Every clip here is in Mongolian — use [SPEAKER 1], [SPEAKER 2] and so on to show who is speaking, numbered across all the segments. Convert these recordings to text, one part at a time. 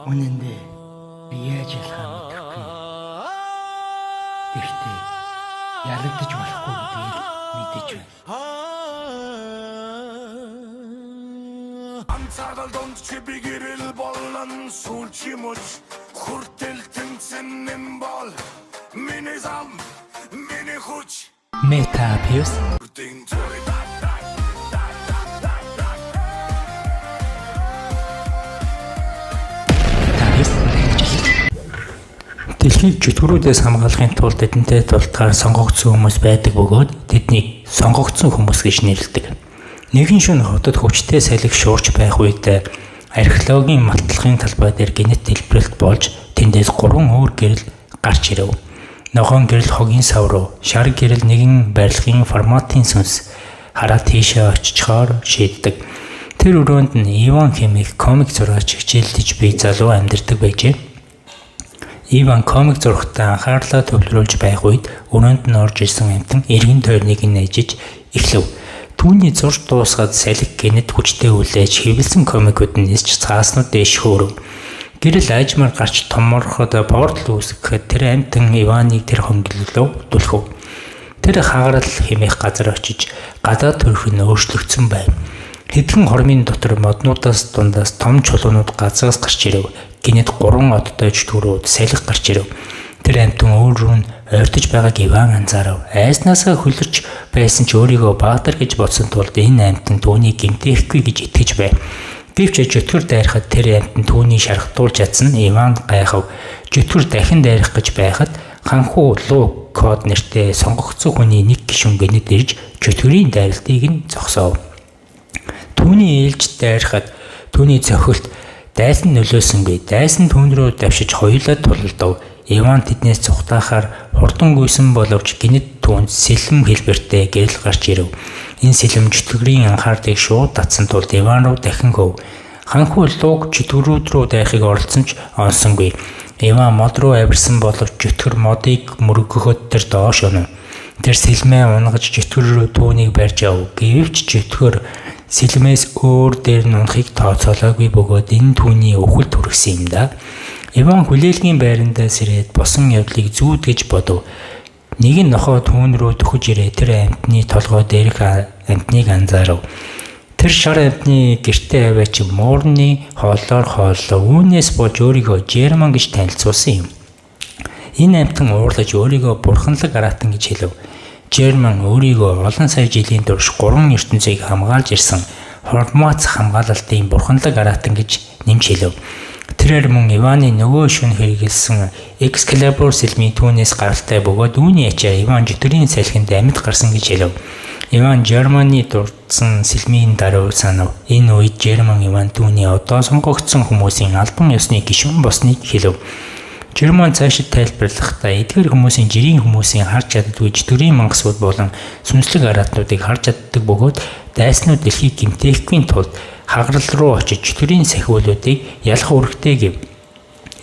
[SPEAKER 1] Үнэн дээр би яаж ялахаа мэдэхгүй. Гэхдээ ялагдаж болохгүй гэдгийг мэдэж байна.
[SPEAKER 2] Антарал донд чи бигэрэл болон сүүлчимөч хүртэл тэнцэнэн бол миний зам миний хүч
[SPEAKER 3] Метапиус Дэлхийг чөтгөрүүдээс хамгаалахын тулд эдэнтэй тултгаар сонгогдсон хүмүүс байдаг бөгөөд тэднийг сонгогдсон хүмүүс гэж нэрлэдэг. Нэгэн шөнө хотод хүчтэй салхи шуурч байх үед археологийн малтлагын талбай дээр генет дэлбэрэлт болж тэндээс 3 өөр гэрэл гарч ирэв. Ногоон гэрэл хогийн сав руу, шар гэрэл нэгэн барилгын форматын сүнс хараад тийшээ очичоор шийддэг. Тэр өрөөнд нь Иван хэмээх комик зураач хичээлдэж бий залуу амьдардаг байжээ. Иван комик зурагтаа анхаарлаа төвлөрүүлж байх үед өрөөнд нь орж ирсэн амтан эргэн тойрныг нээжиж эхлэв. Түүний зурж дуусгаад салхи генет хүчтэй үлээж хэвлэлсэн комикууд нь нисч цааснууд дэш хөөрөв. Гэрэл аажмаар гарч томороход портал үүсгэхэд тэр амтан Иваныг тэр хонглолоо дүлхв. Тэр хагарал хэмээх газар очиж гадаад төрх нь өөрчлөгдсөн байв. Хэдхэн хормын дотор моднуудаас дундаас том чулуунууд газраас гарч ирэв. Гинэд 3 одтой чөтгөрүүд салхи гарч ирэв. Тэр амтан өөрөөр нь ойртож байгааг Иван анзаарав. Айснаасаа хөлөрч байсан ч өөрийгөө баатар гэж бодсон тулд энэ амтан түүнийг гэмтээхгүй гэж итгэж байв. Гэвч чөтгөр дайрахад тэр амтан түүнийг шархтуулж чадсан Иван гайхав. Чөтгөр дахин дайрах гэж байхад ханхуу луу код нэртэй сонгогдсон хүний нэг гишүүн гинэд ирж чөтгөрийн дайралтыг нь зогсоов. Түүний ээлж дайрахад түүний цохилт дайсан нөлөөсөнгүй. Дайсан түүн рүү давшиж хоёулаа тулалдав. Иван тэднээс цухтаахаар хурдан гүйсэн боловч гинэд түүнд сэлэм хэлбэртэй гэрэл гарч ирэв. Энэ сэлэм чөтгөрийн анхаарлыг шууд татсан тулд Иван руу дахин хөв. Ханхуу лууг чөтгөрүүд рүү дайхыг оролцсон ч онсонгүй. Иван мод руу авирсан боловч чөтгөр модыг мөргөхөд тэр доош өнөв. Тэр сэлмээ унгаж чөтгөр рүү түүнийг барьж ав. Гэвч чөтгөр сэлмээс өөр дээр нь унахыг тооцоолоогүй бөгөөд энэ түүний өвхөлд хүргэсэн юм да. Иван хүлээлгийн байрандаа сэрээд босон явдлыг зүүдгэж бодов. Нэг нь нохоо түүн рүү дөхөж ирээ тэр амтны толгой дээрх амтныг анзаарав. Тэр шар амтны гэртээ аваач муурны хоолоор хооллоо. Үүнээс болж өөрийгөө Жерман гэж танилцуулсан юм. Энэ амтан уурлаж өөрийгөө бурханлаг аратан гэж хэлв. Жерман өөрийгөө олон сая жилийн турш 3 ертөнцийг хамгаалж ирсэн Хормац хамгаалалтын бурханлаг аратан гэж нэмж хэлв. Тэрээр мөн Иваны нөгөө шөнө хэрэгэлсэн Экскалибур сэлмийн түүнээс гаралтай бөгөөд үүний ачаар Иван чөтгөрийн салхинд амьд гарсан гэж хэлв. Иван Жерманы дурдсан сэлмийн даруй санав. Энэ үед Жерман Иван түүний одоо сонгогдсон хүмүүсийн албан ёсны гишүүн болсныг хэлв. Жерман цаашид тайлбарлахдаа эдгээр хүмүүсийн жирийн хүмүүсийн харж чаддаггүй чөтгөрийн мангасууд болон сүнслэг араатнуудыг харж чаддаг бөгөөд дайснууд дэлхийг гэмтээхгүй тулд хагарал руу очиж чөтгөрийн сахиулуудыг ялах үүрэгтэй гэв.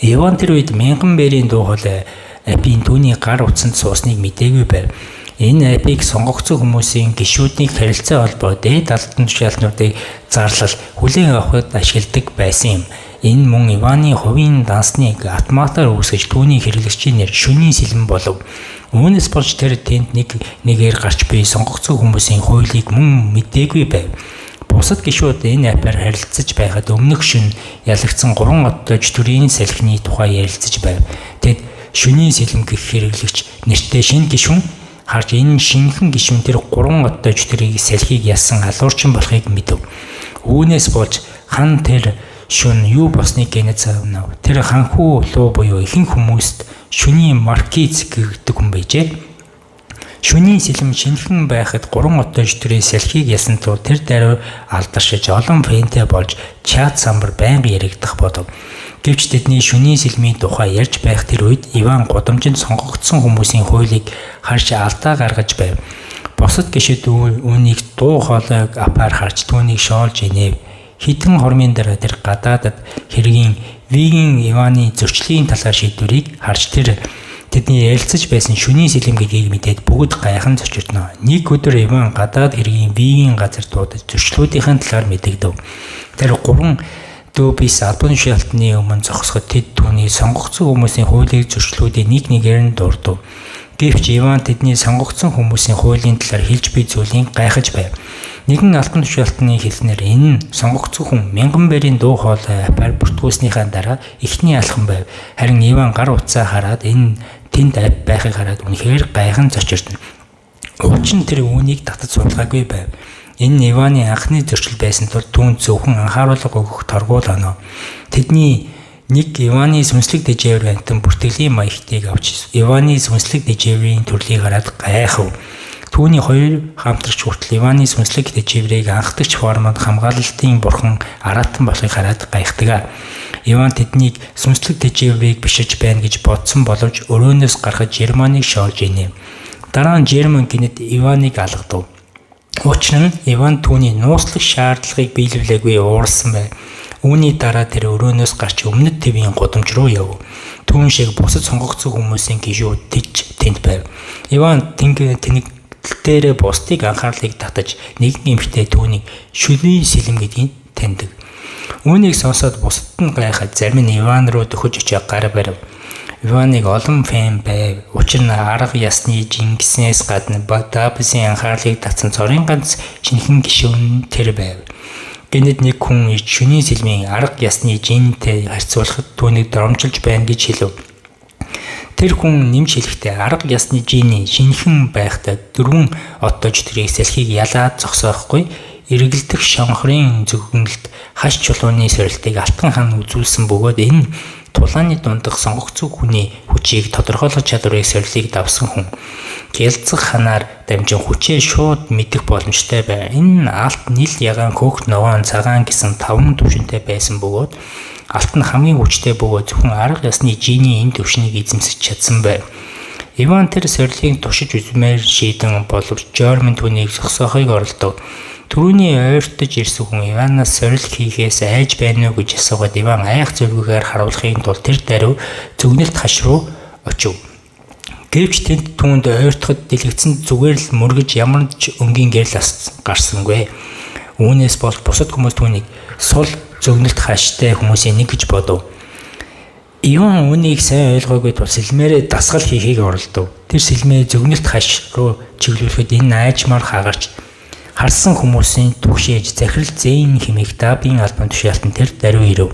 [SPEAKER 3] Иван тэр үед 1000 бэрийн дуу хоолой апийн түүний гар утсанд суусныг мэдээгүй байв. Энэ апийг сонгогдсон хүмүүсийн гишүүдийн харилцаа холбоо дээд албан тушаалтнуудыг зарлал хүлээн авахд ашигладаг байсан юм. Энэ мөн Иваны хувийн дансныг автоматар үүсгэж түүний хэрэглэгчийн нэр шөнийн сэлэм болов. Үүнээс болж тэр тэнд нэгээр гарч буй сонгогдсон хүмүүсийн хуулийг мөн мэдээгүй байв. Бусад гишүүд энэ апаар харилцаж байхад өмнөх шөнө ялагдсан 3 одтой чөтгөрийн салхины тухай ярилцаж байв. Тэд шөнийн сэлэм гэх хэрэглэгч нэртэй шинэ гишүүн харж энэ шинэхэн гишүүн тэр 3 одтой чөтгөрийн салхийг ялсан алуурчин болохыг мэдв. Үүнээс болж хан тэр шөнө юу босныг гэнэ заавнав. Тэр ханхуу луу буюу ихэнх хүмүүст шөнийн маркиз гэдэг хүн байжээ. Шөнийн сэлэм шинэхэн байхад 3 одтой чөтгөрийн салхийг ялсан тул тэр даруй алдаршиж олон фэнтэй болж чат самбар байнга яригдах болов. Гэвч тэдний шөнийн сэлмийн тухай ярьж байх тэр үед Иван гудамжинд сонгогдсон хүмүүсийн хуулийг харж алдаа гаргаж байв. Босод гишүүд үүнийг дуу хоолойг апаар харж түүнийг шоолж инэв. Хэдэн хормын дараа тэр гадаадад хэргийн Вигийн Иваны зөрчлийн талаар шийдвэрийг харж тэр тэдний ярилцаж байсан шөнийн сэлэм гэдгийг мэдээд бүгд гайхан зочирдно. Нэг өдөр Иван гадаад хэргийн Вигийн газар дуудаж зөрчлүүдийн талаар мэдэгдэв. Тэр 3 Дөөбис албан тушаалтны өмнө зогсоход тэд түүний сонгогдсон хүмүүсийн хуулийг зөрчлүүдийг нэг нэгээр нь дурдав. Гэвч Иван тэдний сонгогдсон хүмүүсийн хуулийн талаар хэлж буй зүйлийг гайхаж байв. Нэгэн албан тушаалтны хэлснээр энэ нь сонгогдсон хүн 1000 барийн дуу хоолой апаар бүртгүүлснийхаа дараа эхний алхам байв. Харин Иван гар утсаа хараад энэ тэнд байхыг хараад үнэхээр гайхан зочирдно. Учир нь тэр үүнийг татаж суулгаагүй байв. Энэ Иваны анхны зөрчил байсан тул түүнд зөвхөн анхааруулга өгөх торгуул оноо. Тэдний нэг Иваны сүнслэг дэжээвэр антан бүртгэлийн маягтыг авч Иваны сүнслэг дэжээврийн төрлийг хараад гайхав. Түүний хоёр хамтрагч хүртэл Иваны сүнслэг дэжээврийг анхдагч формод хамгаалалтын бурхан аратан болохыг хараад гайхдаг. Иван тэднийг сүнслэг дэжээврийг бишиж байна гэж бодсон боловч өрөөнөөс гарахад Жерманыг шоолж инэ. Дараа нь Жерман гинэд Иваныг алгадав. Учир нь Иван түүний нууцлах шаардлагыг биелүүлээгүй уурсан байв. Үүний дараа тэр өрөөнөөс гарч өмнөд твийн гудамж руу яв. Түүн шиг бусад сонгогдсон хүмүүсийн гишүүд тэнд байв. Иван тэнэгтэлтээр бусдыг анхаарлыг татаж нэгэн эмэгтэй түүнийг шүлийн сэлэм гэдгийг таньдаг. Үүнийг сонсоод бусдад нь гайхаад зарим нь Иван руу дөхөж очиж гар барив. Иваныг олон фэн байв. Учир нь арга ясны жингснээс гадна Дөөбисын анхаарлыг татсан цорын ганц шинэхэн гишүүн тэр байв. Гэнэт нэг хүн шөнийн сэлмийн арга ясны жинтэй харьцуулахад түүнийг доромжилж байна гэж хэлв. Тэр хүн нэмж хэлэхдээ арга ясны жины шинэхэн байхдаа 4 отож тэрийг салхийг ялаад зогсоохгүй эргэлдэх шонхрын зөвгөнөлд хаш чулууны сорилтыг Алтан хаан үзүүлсэн бөгөөд энэ тулааны дундах сонгогдсон хүний хүчийг тодорхойлох чадварыг сорилыг давсан хүн. Гялцах ханаар дамжин хүчээ шууд мэдэх боломжтой байв. Энэ алт нил ягаан хөөх ногоон цагаан гэсэн 5 түвшинтэй байсан бөгөөд алт нь хамгийн хүчтэй бөгөөд зөвхөн арга ясны жиний энэ түвшнийг эзэмсэж чадсан байв. Иван тэр сорилыг туршиж үзмээр шийдэн боловч Жерман түүнийг зогсоохыг оролдов. Түрүүний ойртож ирсэн хүн Иванаас сорил хийхээс айж байна уу гэж асуугаад Иван айх зөвлөгөөр харуулахын тулд тэр даруй зөвгнөлт хаш руу очив. Гэвч тэнд түүнд ойртоход дэлгэцэн зүгээр л мөргөж ямар ч өнгийн гэрэл гарсангүй. Үүнээс бол бусад хүмүүс түүнийг сул зөвгнөлт хаштай хүмүүсийн нэг гэж бодов. Иван үүнийг сайн ойлгоогүй тул сэлмээрээ дасгал хийхийг оролдов. Тэр сэлмээ зөвгнөлт хаш руу чиглүүлэхэд энэ айжмаар хагарч харсан хүмүүсийн түгшээж захирал зээн хэмээх Дөөбийн албан тушаалтан тэр даруй ирэв.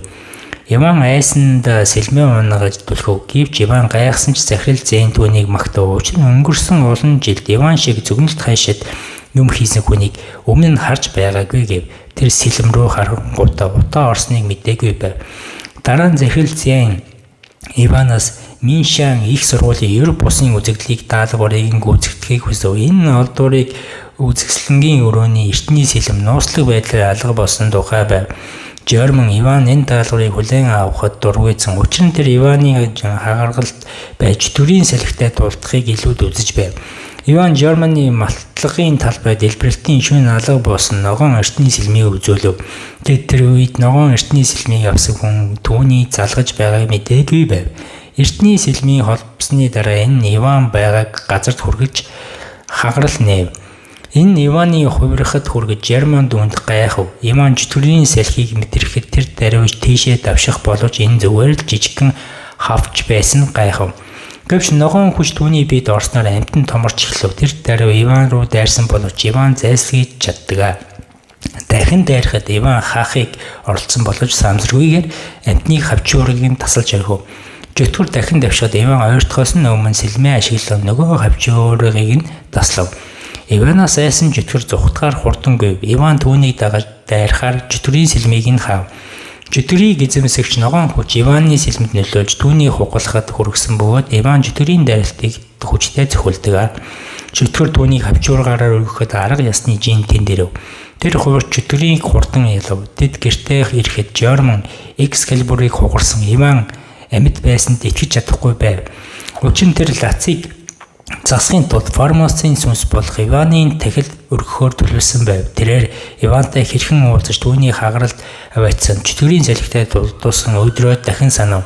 [SPEAKER 3] Иван айсанд сэлмээ унгаж түлхөв. Гэвч Иван гайхсан ч захирал зээн түүнийг магтав. Учир нь өнгөрсөн олон жилд Иван шиг зөвгнөлт хайшид юм хийсэн хүнийг өмнө нь харж байгаагүй гэв. Тэр сэлэм рүү харангуйтаа утаа орсныг мэдээгүй байв. Дараа нь захирал зээн Иванаас Миншан их сургуулийн Европ улсын үзэгдлийг даалгаврыг гүйцэтгэхийг хүсв. Энэ олдуурыг үзэсгэлэнгийн өрөөний эртний сэлэм нууцлаг байдлаар алга болсон тухай байв. Жерман Иван энэ даалгаврыг хүлээн авахд дургүйцэн. Учир нь тэр Иваны хагаргалд байж төрийн салхитай тулдахыг илүүд үзэж байв. Иван Жерманы малтлагын талбай дэлбэрэлтийн шүүн алга болсон ногоон эртний сэлмийг үзүүлв. Тэр үед ногоон эртний сэлмийг авсан хүн түүний залгаж байгааг мэдээгүй байв. Эртний сэлмийн холбосны дараа энэ Иван байгааг газарт хүргэж хагарал нээв. Энэ Иваны хувирахад хүргэж Жерман дүнд гайхав. Иван чөтгөрийн салхийг мэдрэхэд тэр даруйж тийшээ давших боловч энэ зүгээр л жижигхэн хавч байсан гайхав. Гэвч ногоон хүч түүний биед орсноор амьтан томорч эхлэв. Тэр даруй Иван руу дайрсан боловч Иван зайлсхийж чаддаг. Дахин дайрахад Иван хаахыг оролцсон боловч самсргүйгээр амьтныг хавчуурыг тасалж орхив. Чөтгөр дахин давшаад Иван ойртохоос нь өмнө сэлмээ ашиглан нөгөө хавчуурыг таслав. Иванаас айсан чөтгөр зүхтгаар хурдангүй. Иван түүнийг дагаж дайрахаар чөтгөрийн сэлмийг нь хаав. Чөтгөрийг эзэмсэгч ногоон хүч Иваны сэлмэд нөлөөлж түүнийг хугалахад хүргэсэн бөгөөд Иван чөтгөрийн дайралтыг хүчтэй цохилдог. Чөтгөр түүнийг хавчуургаараа өргөхөд арга ясны жин тэнд ирэв. Тэр хувирч чөтгөрийг хурдан ялав. Тэд гэртээ ирэхэд Жерман Экскалибурыг хугарсан. Иван амьд байсанд итгэж чадахгүй байв. Учир нь тэр лацыг засахын тулд формосын сүнс болох Иванын тахил өргөхөөр төлөвлөсөн байв. Тэрээр Ивантай хэрхэн уулзаж түүний хагаралд аваачсан чөтгөрийн салхитай тулдуулсан өдрөө дахин санав.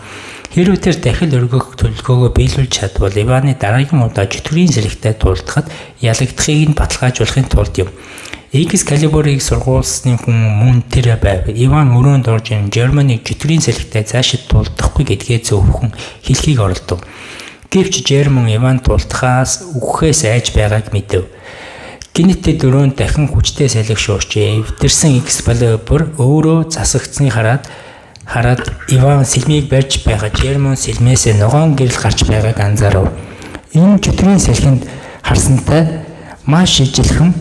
[SPEAKER 3] Хэрвээ тэр дахил өргөх төлөвлөгөөгөө биелүүлж чадвал Иваны дараагийн удаа чөтгөрийн салхитай тулдахад ялагдахыг нь баталгаажуулахын тулд юм. Excalibur-ыг сургуулсны хүн мөн тэр байв. Иван өрөөнд орж Германыг чөтгөрийн салхитай цаашид тулдахгүй гэдгээ зөвхөн хэлхийг оролдов. Гэвч Герман Иван тулдахаас үхэхээс айж байгааг мэдэв. Гинэт дөрөнд дахин хүчтэй салхи шуурчээ. Эвдэрсэн Excalibur өөрөө засагдсныг хараад Иван сэлмийг барьж байгаа Герман сэлмээс ногоон гэрэл гарч байгааг анзаарав. Энэ чөтгөрийн салхинд харсантай маш ижилхэн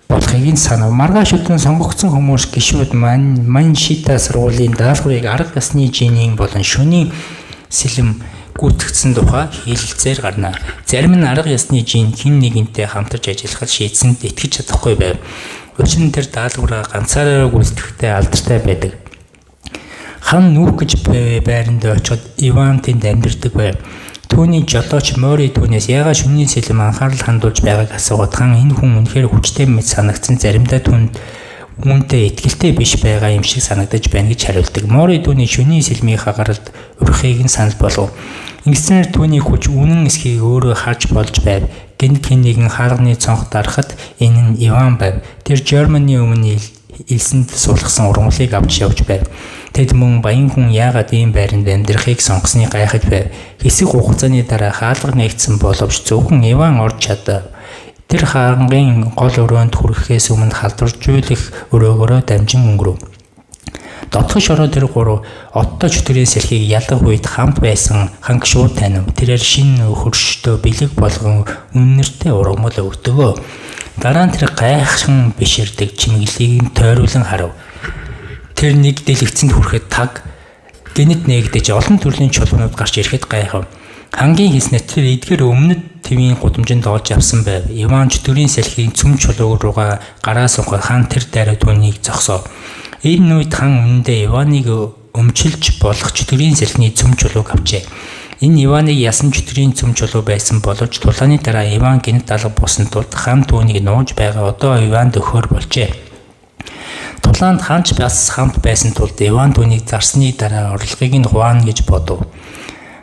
[SPEAKER 3] болохыг нь санав. Маргааш өдөр сонгогдсон хүмүүс гишүүд Маншита сургуулийн даалгаврыг арга ёсны жинийн болон шөнийн сэлэм гүйцэгдсэн тухай хэлэлцээр гарна. Зарим нь арга ёсны жин хэн нэгэнтэй хамтарч ажиллахад шийдсэнд итгэж чадахгүй байв. Учир нь тэр даалгавраа ганцаараа гүйцэтгэхдээ алдартай байдаг. Хан нүүх гэж байранд очоод Иван тэнд амьдардаг байв. Түүний жолооч Мори түүнээс яагаад шөнийн сэлэм анхаарал хандуулж байгааг асуугаад хан энэ хүн үнэхээр хүчтэй мэт санагдсан, заримдаа үүнтэй итгэлтэй биш байгаа юм шиг санагдаж байна гэж хариулдаг. Мори түүний шөнийн сэлмийн хагаралд урахыг нь санал болгов. Ингэснээр түүний хүч үнэн эсхийг өөрөө харж болж байв. Гэнэт хэн нэгэн хаалганы цонх дарахад энэ нь Иван байв. Тэр Германы өмнө элсэнд суулгасан ургамлыг авч явж байв. Тэд мөн баян хүн яагаад ийм байранд амьдрахыг сонгосныг гайхаж байв. Хэсэг хугацааны дараа хаалга нэгдсэн боловч зөвхөн Иван орж чадав. Тэр хаангийн гол өрөөнд хүрэхээс өмнө халдваржуулах өрөөгөөрөө дамжин өнгөрөв. Дотгош ороо тэр гурав оттой чөтгөрийн сэлхийг ялах үед хамт байсан ханг шууд танив. Тэрээр шинэ хөрштөө бэлэг болгон үннэртэй ургамал өгдөгөө. Дараа нь тэр гайхшин биширдэг чимэглэлийг тойруулан харав. Тэр нэг дэлгэцэнд хүрэхэд таг гинэт нээгдэж олон төрлийн чулуунууд гарч ирэхэд гайхав. Хамгийн хийснээр тэр эдгээр өмнөд твийн гудамжинд олж авсан байв. Иван чөтгөрийн салхигийн цөм чулууг руугаа гараа сунхад хан тэр дайраа түүнийг зогсов. Энэ үед хан үнэндээ Иваныг өмчилж болох чөтгөрийн салхины цөм чулууг авчээ. Энэ Иваныг ясан чөтгөрийн цөм чулуу байсан боловч тулааны дараа Иван гинэт алга болсон тул хан түүнийг нууж байгаа одоо Иванд өгөхөр болжээ. Тулаанд ханч бас хамт байсан тулд Иван түүнийг зарсны дараа орлогыг нь хуваана гэж бодов.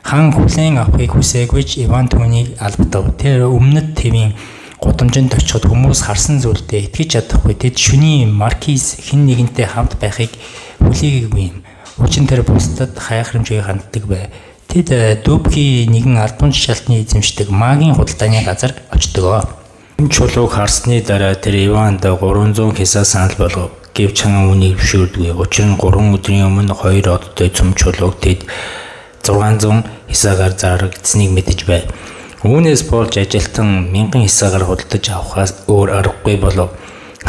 [SPEAKER 3] Хан хүлээн авахыг хүсээгүй Иван түүнийг албадав. Тэр өмнөд твийн гудамжинд очиход хүмүүс харсан зүйлдээ итгэж чадахгүй. Тэд шөнийн маркиз хэн нэгэнтэй хамт байхыг хүлээгээгүй юм. Учир нь тэр бусдад хайхрамжийг ханддаг байв. Тэд Дубки нэгэн албан тушаалтны эзэмшдэг магийн худалдааны газар очдог. Энэ чулууг харсны дараа тэр Иванд 300 хисаа санал болгов. Гэвч хан үнийг зөвшөөрдгүй. Учир нь 3 өдрийн өмнө 2 одтой цөм чулууг тэд 600 хисаагаар зарагдсныг мэдэж байв. Үүнээс болж ажилтан 1000 хисаагаар худалдаж авахаас өөр аргагүй болов.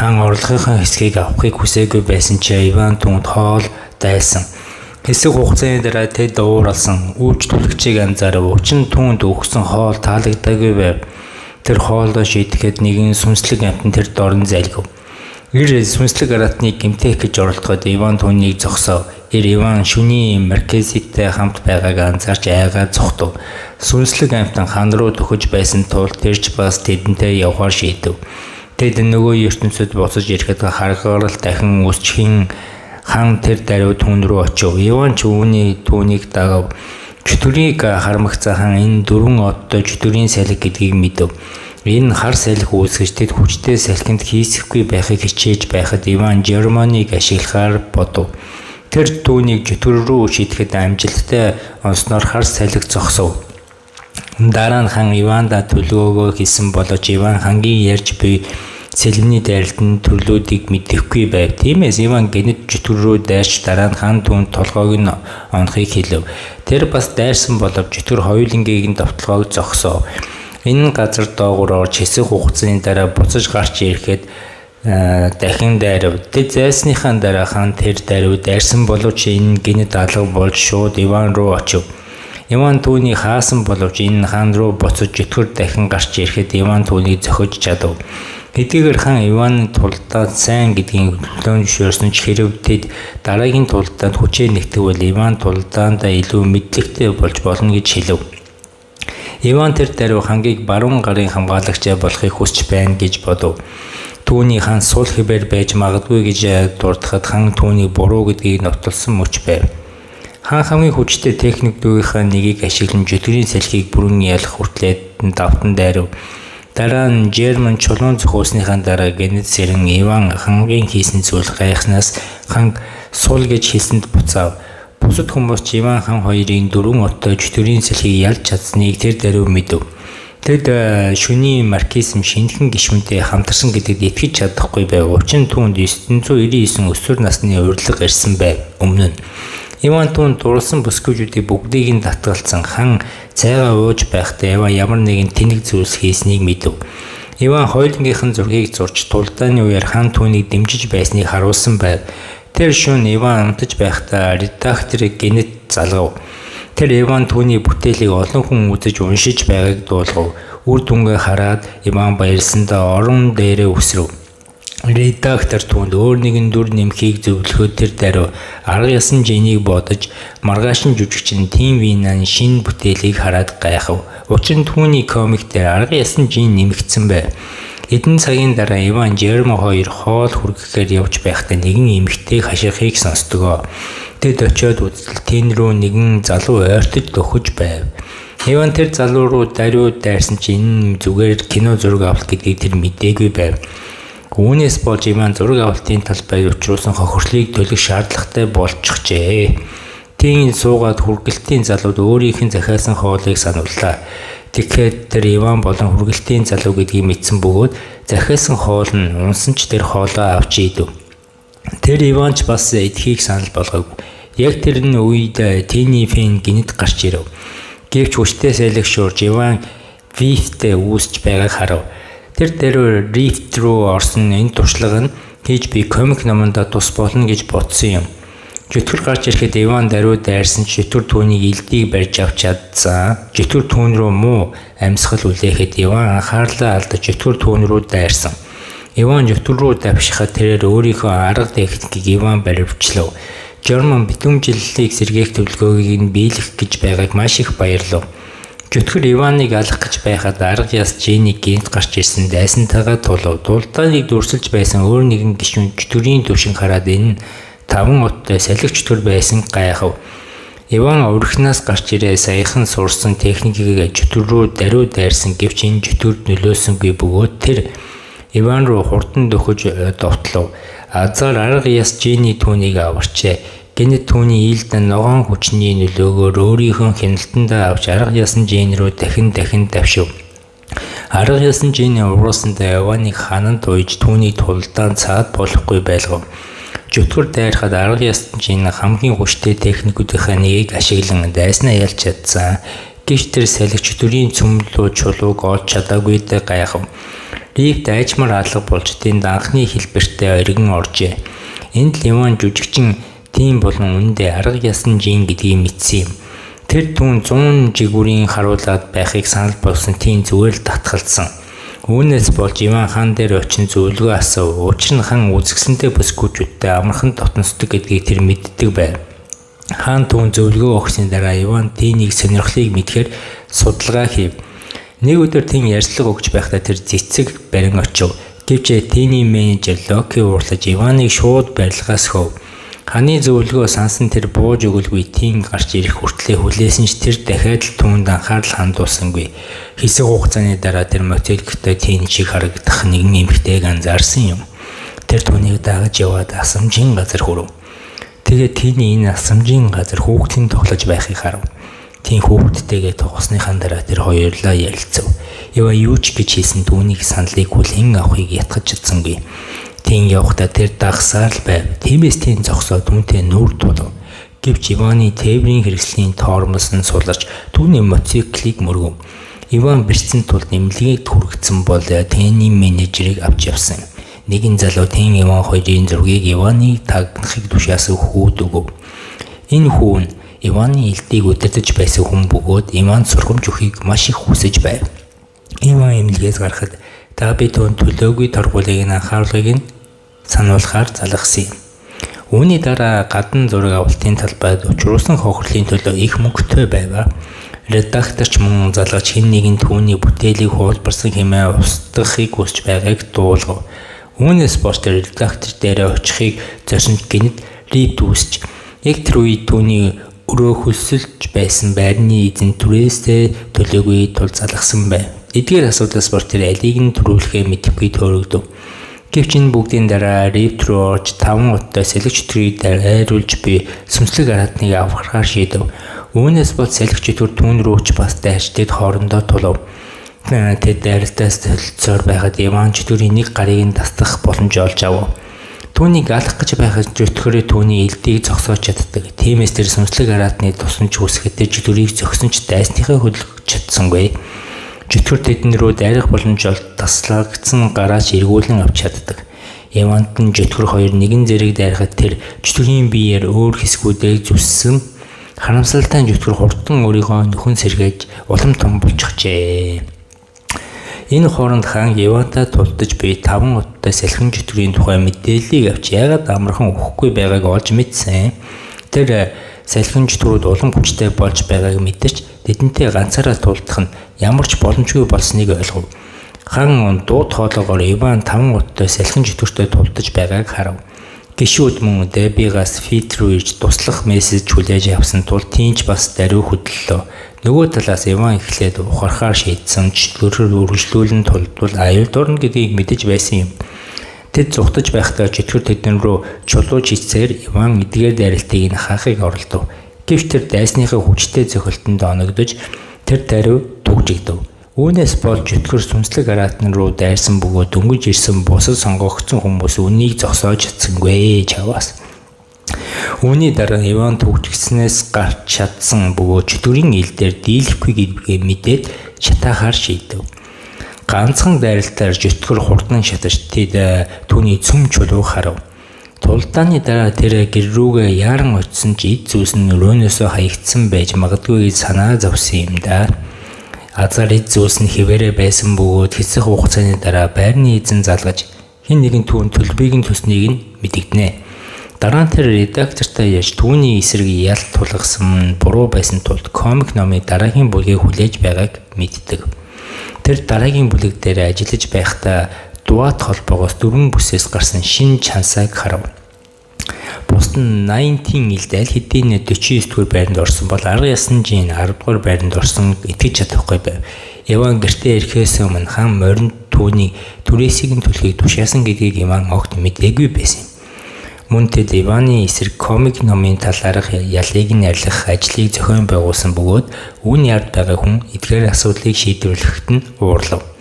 [SPEAKER 3] Хан орлогынхаа хэсгийг авахыг хүсээгүй байсан ч Иван түүнд хоол дайлсан. Хэсэг хугацааны дараа тэд ууралсан үүж түлхчийг анзаарав. Учир нь түүнд өгсөн хоол таалагдаагүй байв. Тэр хоолоо шийдэхэд нэгэн сүнслэг амтан тэр дорн зайлгав. Сүнслэг аратныг гэмтэх гэж оролдоход Иван түүнийг зогсов. Иван шөнийн маркизтэй хамт байгааг анзаарч айгаад зогтов. Сүнслэг амтан хан руу төхөж байсан тул тэрч бас тэдэнтэй явхаар шийдэв. Тэд нөгөө ертөнцид буцаж ирэхэд харгалал дахин үсчихин хан тэр даруй түүн рүү очив. Иван ч түүнийг дагав. Чөтгөрийг харамгцаа хан энэ 4 одтой чөтгөрийн салхи гэдгийг мэдэв. Энэ хар салхи үүсгэж тэд хүчтэй салхинд хийсэхгүй байхыг хичээж байхад Иван Германыг ашиглахаар бодов. Тэр түүнийг чөтгөр рүү шийдэхэд амжилттай онсноор хар салхи зогсов. Дараа нь хан Иванда төлөвөөгөө хийсэн боловч Иван хамгийн ярьж буй сэлмний дайралтын төрлүүдийг мэдэхгүй байв. Тиймээс Иван гинэт чөтгөр рүү дайрч дараа нь хан түүнд толгойг нь онохыг хэлв. Тэр бас дайрсан боловч чөтгөр хоёулангийн довтлогоог зогсов. Энэ газар доогуур орж хэсэг хугацааны дараа буцаж гарч ирэхэд дахин дайрав. Тэд зайсныхаа дараа хан тэр даруй дайрсан боловч энэ гинэт алга болж шууд Иван руу очив. Иван түүнийг хаасан боловч энэ хан руу буцаж чөтгөр дахин гарч ирэхэд Иван түүнийг зохиж чадав. Хэдийгээр хан Иваны тулдаад сайн гэдгийг төлөөн зөвшөөрсөн ч хэрэв тэд дараагийн тулдаанд хүчээ нэгтгэвэл Иван тулдаандаа илүү мэдлэгтэй болж болно гэж хэлв. Иван тэр даруй хангийг баруун гарын хамгаалагчаа болохыг хүсч байна гэж бодов. Түүний хан сул хэвээр байж магадгүй гэж дурдахад хан түүний буруу гэдгийг нотолсон мөч байв. Хан хамгийн хүчтэй техник дүүгийнхаа нэгийг ашиглан чөтгөрийн салхийг бүрэн ялах хүртлээр давтан дайрав. Дараа нь Жерман чулуун зохиосныхаа дараа генет сэрэн Иван хамгийн хийсэн зүйл гайхснаас ханг сул гэж хэлсэнд буцаав. Бусад хүмүүс ч Иван хан хоёрын дөрвөн оттой чөтгөрийн сэлхийг ялж чадсныг тэр даруй мэдэв. Тэд шөнийн маркизм шинэхэн гишүүнтэй хамтарсан гэдэгт итгэж чадахгүй байв. Учир нь түүнд 999 өсвөр насны урилга ирсэн байв. Өмнө нь Иван түүнд дурлсан бүсгүйчүүдийг бүгдийг нь татгалзсан. Хан цайгаа ууж байхдаа Иван ямар нэгэн тэнэг зүйлс хийснийг мэдэв. Иван хоёулангийнхан зургийг зурж тулдааны үеэр хан түүнийг дэмжиж байсныг харуулсан байв. Тэр шөнө Иван унтаж байхдаа редакторыг генет залгав. Тэр Иван түүний бүтээлийг олон хүн үзэж уншиж байгааг дуулгав. Үр дүнгээ хараад Иван баярлсандаа орон дээрээ үсрэв. Редактор түүнд өөр нэгэн дүр нэмхийг зөвлөхөд тэр даруй арга ясан жинийг бодож маргааш нь жүжигчин Тим Винан шинэ бүтээлийг хараад гайхав. Учир нь түүний комик дээр арга ясан жин нэмэгдсэн байв. Эдэн цагийн дараа Иван Жермо хоёр хоол хүргэхээр явж байхдаа нэгэн эмэгтэйг хаширхыг сонсдгоо. Тэд очиод үзтэл тэн рүү нэгэн залуу ойртож дөхөж байв. Иван тэр залуу руу даруй дайрсан чинь энэ зүгээр кино зураг авалт гэдгийг тэр мэдээгүй байв. Үүнээс болж Иван зураг авалтын талбай учруулсан хохирлыг төлөх шаардлагатай болчихжээ. Тийм суугаад хүргэлтийн залууд өөрийнх нь захиалсан хоолыг санууллаа. Тэгэхээр тэр Иван болон хүргэлтийн залуу гэдгийг мэдсэн бөгөөд захиалсан хоол нь унсан ч тэр хоолоо авч идэв. Тэр Иван ч бас эдхийг санал болгоогүй. Яг тэр үед Тини Фен гинэд гарч ирэв. Гэвч хүчтэй сайлах шуурж Иван Вифтэй үүсч байгааг харав. Тэр дээр Рифт руу орсон энэ туршлага нь хийж би комик номонда тус болно гэж бодсон юм. Жөтгөр гарч ирэхэд Иван даруй дайрсан жөтгөр түүнийг илдийг барьж авч чадсан. Жөтгөр түүн рүү муу амьсгал үлээхэд Иван анхаарлаа алдаж жөтгөр түүн рүү дайрсан. Иван жөтгөр рүү давшихад тэрээр өөрийнхөө арга техникийг Иван баривчлав. Жерман битүүн жилийг сэргээх төлөвлөгөөгийг нь биелэх гэж байгааг маш их баярлав. Жөтгөр Иваныг алах гэж байхад арга яс Жэнийг гинт гарч ирсэн дайсантайгаа тулав. Дулдааныг дүрсэлж байсан өөр нэгэн гишүүн жөтгөрийн төвшин хараад энэ 5 оттой салхи жөтгөр байсан гайхав. Иван урагнаас гарч ирээ саяхан сурсан техникийг жөтгөр рүү даруй дайрсан гэвч энэ жөтгөрд нөлөөсөнгүй бөгөөд тэр Иван руу хурдан дөхөж довтлов. Азар арга яс Жэний түүнийг аварчээ. Гэнэт түүний ийлдэн ногоон хүчний нөлөөгөөр өөрийнхөө хяналтандаа авч арга ясан Жэн рүү дахин давшив. Арга ясан Жэний уурсандаа Иваныг хананд уйж түүний тулдаан цаад болохгүй байлгав. Жөтгөр дайрахад арга ясан Жэн хамгийн хүчтэй техникүүдийнхээ нэгийг ашиглан дайснаа ялж чадсан. Гэвч тэр салхи жөтгөрийн цөмлөө чулууг олж чадаагүйдээ гайхав. Рифт айчмар алга болж тэнд анхны хэлбэртээ оргин оржээ. Энд л Иван жүжигчин тийм болон үндэ арга ясан Жин гэдгийг мэдсэн юм. Тэр түүн 100 жигүүрийн харуулад байхыг санал болсон тийм зүгээр л татгалзсан. Үүнээс болж Иван хан дээр очин зөвлөгөө асуув. Учир нь хан үзэсгэлэнтэй бүсгүйчүүдтэй амархан дотносдог гэдгийг тэр мэддэг байв. Хан түүн зөвлөгөө өгсөний дараа Иван Тинийг сонирхлыг мэдхээр судалгаа хийв. Нэг өдөр тийм ярьцлага өгч байхдаа тэр цэцэг барин очив. Гэвч Тиний менежер Локи уурлаж Иваныг шууд барилгаас хөөв. Ханы зөвлөгөө сансан тэр бууж өгөлгүй тийм гарч ирэх хүртлээр хүлээсэн ч тэр дахиад л түүнд анхаарал хандуулсангүй. Хэсэг хугацааны дараа тэр мотелгтэй тийм шиг харагдах нэгэн эмэгтэйг анзаарсан юм. Тэр түүнийг дагаж яваад асамжийн газар хүрэв. Тэгээд Тиний энэ асамжийн газар хүүхдийн тоглож байхыг харав. Тийм хүүхдтэйгээ тоглосныхаа дараа тэр хоёрлаа ярилцав. Ява юу ч гэж хэлсэн түүнийг саналыг хүлээн авахыг ятгах чадсангүй. Тийм явхдаа тэр дагсаар л байв. Тиймээс тийм зогсоо түүнтэй нүүр тулав. Гэвч Иваны тээврийн хэрэгслийн тоормос нь суларч түүний мотоциклийг мөргөв. Иван бэрцэн тул нэмлэгийг хүргэсэн бол Тиний менежерийг авч явсан. Нэгэн залуу тийм Иван хоёрын зургийг Иваныг тагнахыг тушаасан хүүд өгөв. Энэ хүү нь Иваны элдийг удирдах байсан хүн бөгөөд Иван сургамж өгөхийг маш их хүсэж байв. Иван эмнэлгээс гарахад та би түүнд төлөөгүй торгуулийг анхааруулгыг нь сануулахаар залгасан юм. Үүний дараа гадна зураг авалтын талбайд учруулсан хохирлын төлөө их мөнгөтэй байв. Редакторч мөн залгаж хэн нэгэн түүний бүтээлийг хуулбарсан хэмээн устгахыг хүсэж байгааг дуулгав. Үүнээс болж редактор дээрээ очихыг зорьсон гэнэт Рифт үүсч яг тэр үед түүний өрөө хөлсөлж байсан байрны эзэн түрээсээ төлөөгүй тул залгасан байв. Эдгээр асуудлаас бүр тэр алийг нь төрүүлэхээ мэдэхгүй төөрөгдөв. Гэвч энэ бүгдийн дараа лифт рүү орж 5 удаа салхи чөтгөрийг дайруулж би сүнслэг араатныг аврахаар шийдэв. Үүнээс бол салхи чөтгөр түүн рүү ч бас дайрчдад хоорондоо тулав. Тэд дайралтаас солилцоор байхад Иван чөтгөрийн нэг гарыг нь тасдах боломж олж авав. Түүнийг алах гэж байхад чөтгөрөө түүний элдийг зогсоож чаддаг. Тиймээс тэр сүнслэг араатны тусамж үүсгэхдээ чөтгөрийг зогсон ч дайсныхаа хөдөлгөж чадсангүй. Чөтгөр тэдэн рүү дайрах боломж олж таслагдсан гараач эргүүлэн авч чаддаг. Иванд нь чөтгөр хоёр нэгэн зэрэг дайрахад тэр чөтгөрийн биеэр өөр хэсгүүдээ зүссэн харамсалтай чөтгөр хурдан өөрийгөө нөхөн сэргээж улам том болчихжээ. Энэ хооронд хаан Ивантай тулдаж би 5 удаа салхин чөтгөрийн тухай мэдээллийг авч яагаад амархан өгөхгүй байгааг олж мэдсэн. Тэр салхин чөтгөрүүд улам хүчтэй болж байгааг мэдэрч тэдэнтэй ганцаараа тулдах нь ямар ч боломжгүй болсныг ойлгов. Хаан дууд хоолоогоор Иван 5 удаа салхин чөтгөртэй тулдаж байгааг харав. Гишүүд мөн Дебигаас Фит рүү ирж туслах мессеж хүлээж авсан тул тийч бас даруй хөдлөлөө. Нөгөө талаас Иван эхлээд ухархаар шийдсэн чөтгөрөөр үргэлжлүүлэн тулдвал аюул дурна гэдгийг мэдэж байсан юм. Тэд зүхтаж байхдаа чөтгөр тэдэн рүү чулууж ичсээр Иван эдгээр дайралтыг нь хаахыг оролдов. Гэвч тэр дайсныхаа хүчтэй зохилтонд оногдож тэр даруй түгжигдэв. Үүнээс бол чөтгөр сүнслэг араатан руу дайрсан бөгөөд дөнгөж ирсэн бусад сонгогдсон хүмүүс үнийг зогсоож чадсангүй чаваас. Үүний дараа Иван түгжигдснээс гарч чадсан бөгөөд чөтгөрийн элдээр дийлэхгүй гэдгээ мэдээд шатаахаар шийдэв. Ганцхан дайралтаар чөтгөр хурдан шатаж тэд түүний цөм чулуу харав. Тулдааны дараа тэр гэр рүүгээ яаран очисон ч эд зүйлс нь өрөөнөөсөө хаягдсан байж магадгүй гэж санаа зовсон юм да. Азар эд зүйлс нь хэвээрээ байсан бөгөөд хэсэг хугацааны дараа байрны эзэн залгаж хэн нэгэн түүн төлбөрийг нь төснийг нь мэдэгдэнэ. Дараа нь тэр редактортай яаж түүний эсрэг ялт тулгасан буруу байсан тулд комик номын дараагийн бүлгийг хүлээж байгааг мэддэг. Тэр дараагийн бүлэг дээр ажиллаж байхдаа Дуат холбоогоос 4 бүсээс гарсан шинэ чансааг харав. Бусд нь 80-ийн элд аль хэдийн 49 дугаар байранд орсон бол арга ясанжийн 10 дугаар байранд орсон итгэж чадахгүй байв. Иван гэртээ ирэхээс өмнө хаан моринд түүний түрээсийг нь түлхийг тушаасан гэдгийг Иван огт мэдээгүй байсан юм. Мөн тэд Иваны эсрэг комик номын талаарх ялыг нь арилгах ажлыг зохион байгуулсан бөгөөд үүний ард байгаа хүн эдгээр асуудлыг шийдвэрлэхэд нь уурлав.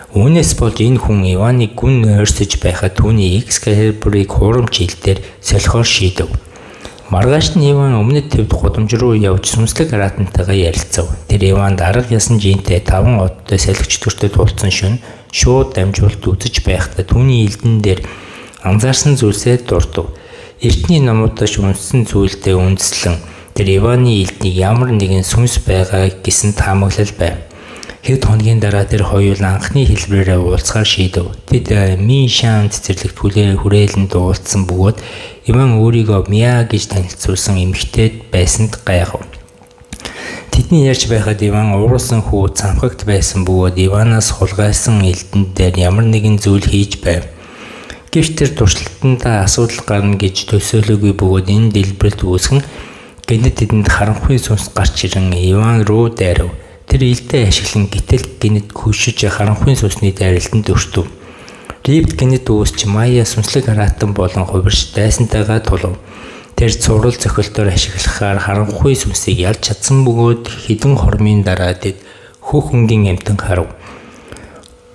[SPEAKER 3] Үүнээс болж энэ хүн Иваныг гүн ойрсож байхад түүний Экскалибурыг хуурамч хилдээр солихоор шийдэв. Маргааш нь Иван өмнөд төвд гудамж руу явж сүнслэг араатантайгаа ярилцав. Тэр Иванд арга ясан жинтэй 5 удаа салхи чөтгөртэй тулцсан шөнө шууд дамжуулт үзэж байхдаа түүний элдэн дээр анзаарсан зүйлсээ дурдв. Эртний номуудаж унсан зүйлдээ үндэслэн тэр Иваны элдний ямар нэгэн сүнс байгаа гэсэн таамаглал байв. Хэд хоногийн дараа тэр хоёул анхны хэлбэрээр уулзахаар шийдэв. Тэд Ми Шан цэцэрлэгт хүрээлэнд уулзсан бөгөөд Иван өөрийгөө Миа гэж танилцуулсан эмэгтэйд байсанд гайхав. Тэдний ярьж байхад Иван уурсан хүү цамхагт байсан бөгөөд Иванаас хулгайсан элдэн дээр ямар нэгэн зүйл хийж байв. Гэвч тэр туршилтандаа асуудал гарна гэж төсөөлөөгүй бөгөөд энэ дэлбэрэлт үүсгэн гэнэт тэдэнд харанхуй сүнс гарч ирэн Иван руу дайрав. Тэр илдээ ашиглан гítэл гэнэт хөшөж харанхуйн сүнсний дайралтанд өртөв. Рипт гэнэт үүсч Майя сүнслэг араатан болон хувирч дайсантайгаа тулав. Тэр цуврал зохиолтоор ашиглахаар харанхуй сүнсийг ялж чадсан бөгөөд хэдэн хормын дараа тэд хөх хөнгийн амтан харав.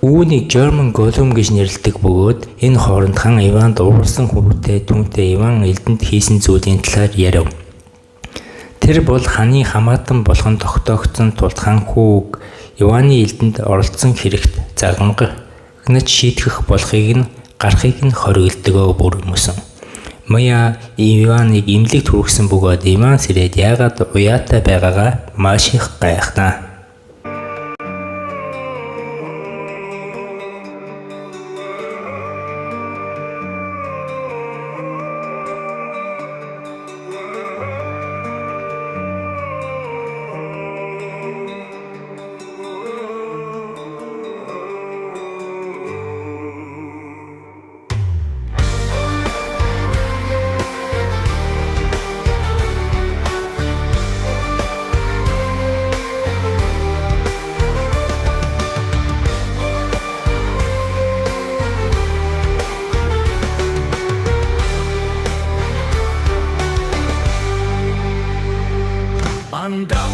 [SPEAKER 3] Үүнийг German Golem гэж нэрлэдэг бөгөөд энэ хооронд хан Иванд уурсан хүүтэй түүнтэй Иван элдэнд хийсэн зүйлийн талаар ярив. Тэр бол ханы хамаатан болгон тогтоогдсон тулд хан хүүг Иваны элдэнд оролцсон хэрэгт загнагч шийтгэх болохыг нь гарахыг нь хориглодгоо бүр өмсөн. Мая Иваныг имлэг түргсэн бөгөөд Иван сэрээд яагаад уяатай байгаагаа маш их гайхнаа.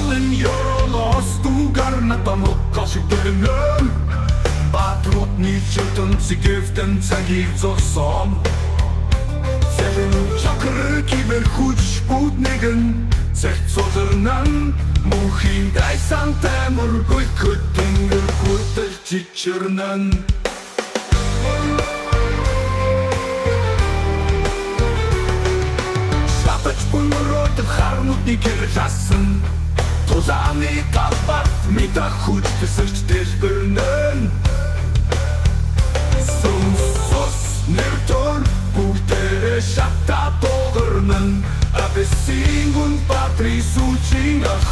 [SPEAKER 2] Талын ёроолоос дугаар надад нутгашигдэнэн Патротны чертонцыг эвтэн цагийг зогсон Зэвэн чакры кибер хүч буднэгэн Зэгцозэрнэн Мөнхийн дайсан таймар гүйкөтэн Хүртэл чичэрнэн Пулмөрөд харнуудны гэржасан Тузааны талбарт мэдах хүч төсөрч дэлбэрнэн Сүнсос нэртөр бүгдээрээ шатаа дуугарнэн Абэсингүн патри сүүчийн ах